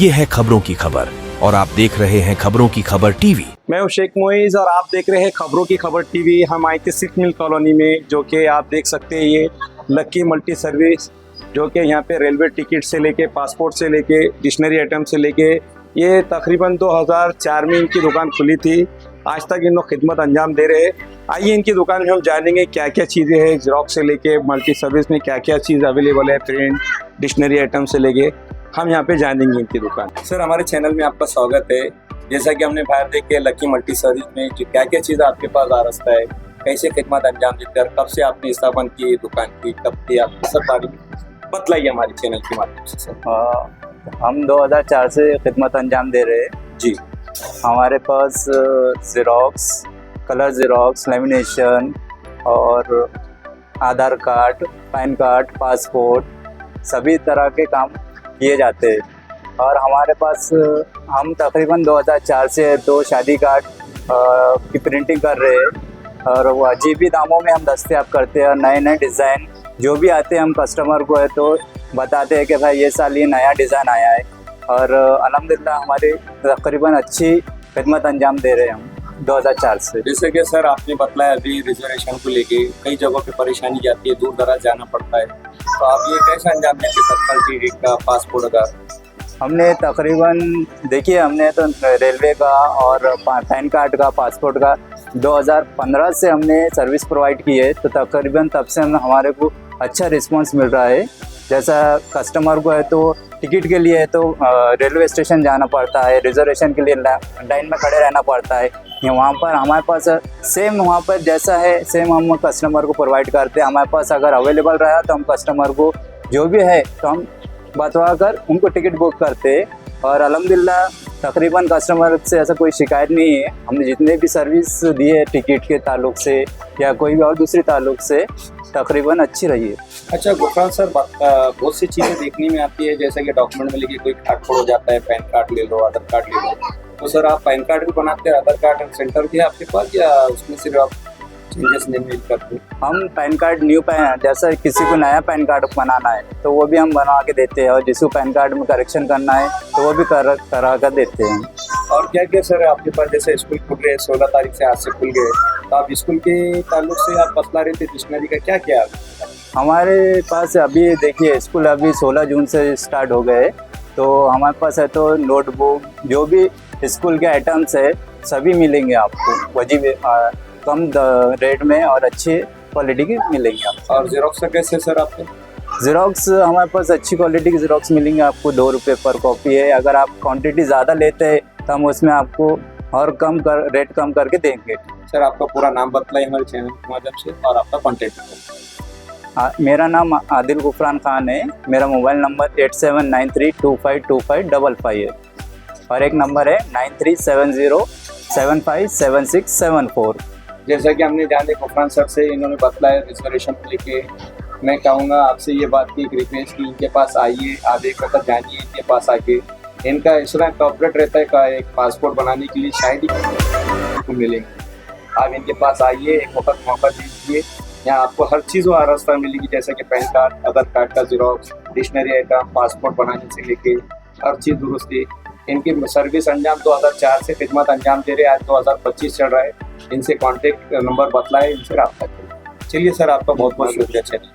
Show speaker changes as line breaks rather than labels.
ये है खबरों की खबर और आप देख रहे हैं खबरों की खबर टीवी।
मैं हूं शेख मोइज और आप देख रहे हैं खबरों की खबर टीवी। हम आए थे सिख मिल कॉलोनी में, जो कि आप देख सकते हैं ये लक्की मल्टी सर्विस, जो कि यहाँ पे रेलवे टिकट से लेके पासपोर्ट से लेके डिक्शनरी आइटम से लेके ये तकरीबन 2004 में इनकी दुकान खुली थी। आज तक इन लोग खिदमत अंजाम दे रहे हैं। आइए इनकी दुकान में हम जानेंगे क्या क्या चीज़ें हैं, जेरोक्स से लेके मल्टी सर्विस में क्या क्या चीज़ अवेलेबल है, प्रिंट डिक्शनरी आइटम से लेके हम यहाँ पे जानेंगे इनकी दुकान। सर, हमारे चैनल में आपका स्वागत है। जैसा कि हमने बाहर देख के लकी मल्टी सर्विस में क्या क्या चीज़ आपके पास आ रहा है, कैसे खिदमत अंजाम देकर, कब से आपने स्थापन की दुकान की, कब की आप सब बारे में बतलाइए हमारे चैनल के माध्यम से। सर,
हम 2004 से खिदमत अंजाम दे रहे हैं
जी।
हमारे पास ज़ेरॉक्स, कलर ज़ेरॉक्स, लेमिनेशन और आधार कार्ड, पैन कार्ड, पासपोर्ट सभी तरह के काम किए जाते हैं। और हमारे पास हम तकरीबन 2004 से 2 शादी कार्ड की प्रिंटिंग कर रहे हैं और वो अजीब दामों में हम दस्तयाब करते हैं। और नए नए डिज़ाइन जो भी आते हैं हम कस्टमर को है तो बताते हैं कि भाई ये साल ये नया डिज़ाइन आया है। और अल्हम्दुलिल्लाह हमारी तकरीबन अच्छी खिदमत अंजाम दे रहे हैं हम 2004 से।
जैसे कि सर आपने बतलाया अभी रिजर्वेशन को लेके कई जगहों पे परेशानी जाती है, दूर दराज जाना पड़ता है, तो आप ये कैसे अंजाम देते तत्काल टिकट का, पासपोर्ट का?
हमने तकरीबन देखिए हमने तो रेलवे का और पैन कार्ड का, पासपोर्ट का 2015 से हमने सर्विस प्रोवाइड की है, तो तकरीबन तब से हमारे को अच्छा रिस्पांस मिल रहा है। जैसा कस्टमर को है तो टिकट के लिए है तो रेलवे स्टेशन जाना पड़ता है, रिजर्वेशन के लिए लाइन में खड़े रहना पड़ता है। वहाँ पर हमारे पास सेम वहाँ पर जैसा है सेम हम कस्टमर को प्रोवाइड करते हैं। हमारे पास अगर अवेलेबल रहा तो हम कस्टमर को जो भी है तो हम बतवा कर उनको टिकट बुक करते हैं। और अल्हम्दुलिल्लाह तकरीबन कस्टमर से ऐसा कोई शिकायत नहीं है। हमने जितने भी सर्विस दी है टिकट के ताल्लुक से या कोई भी और दूसरी ताल्लुक से तकरीबन अच्छी रही है।
अच्छा गुफरान सर, बहुत सी चीज़ें देखने में आती है, जैसे कि डॉक्यूमेंट में लेके कोई फाड़ हो जाता है, पैन कार्ड ले लो, आधार कार्ड ले लो, तो सर आप पैन कार्ड भी बनाते हैं, आधार कार्ड सेंटर भी है आपके पास या उसमें सिर्फ आप चेंजेस नहीं करते?
हम पैन कार्ड न्यू पैन, जैसा किसी को नया पैन कार्ड बनाना है तो वो भी हम बनवा के देते हैं, और जिसको पैन कार्ड में करेक्शन करना है तो वो भी करा कर देते हैं।
और क्या क्या सर आपके पास, जैसे स्कूल खुल रहे 16 तारीख से आज से खुल गए, तो आप स्कूल के ताल्लुक से आप बतला रहे थे डिक्शनरी का क्या क्या?
हमारे पास अभी देखिए स्कूल अभी 16 जून से स्टार्ट हो गए, तो हमारे पास है तो नोटबुक जो भी स्कूल के आइटम्स है सभी मिलेंगे आपको वजीब कम रेट में और अच्छी क्वालिटी की मिलेंगी आपको।
और जेरोक्स का कैसे सर आपके?
ज़ेरॉक्स हमारे पास अच्छी क्वालिटी की ज़ेरॉक्स मिलेंगे आपको, 2 रुपये पर कॉपी है। अगर आप क्वांटिटी ज़्यादा लेते हैं तो हम उसमें आपको और रेट कम करके देंगे।
सर आपका पूरा नाम बतलाइए हमारे चैनल के माध्यम से और आपका कॉन्टेक्ट।
मेरा नाम आदिल गुफरान खान है। मेरा मोबाइल नंबर 8793252555 है और एक नंबर है 9370757674।
जैसा कि हमने जाने गुफरान सर से इन्होंने बतलाया रिजर्वेशन को लेके, मैं कहूँगा आपसे ये बात की एक रिक्वेस्ट की इनके पास आइए, आप एक वक्त जानिए इनके पास आके। इनका इस तरह कॉपरेट रहता है का एक पासपोर्ट बनाने के लिए शायद ही मिलेंगे। आप इनके पास आइए, एक वक्त मौका दीजिए, यहाँ आपको हर चीज़ वहाँ रास्ता मिलेगी, जैसे कि पैन कार्ड, आधार कार्ड का जेरोक्स, डिक्शनरी आइटम, पासपोर्ट बनाने से लेके हर चीज़ दुरुस्ती। इनकी सर्विस अंजाम 2004 से खिदमत अंजाम दे रहे हैं, आज 2025 चल रहा है। इनसे कांटेक्ट नंबर बतलाए, इनसे रब्ता करें। चलिए सर, आपका बहुत बहुत शुक्रिया। चलिए।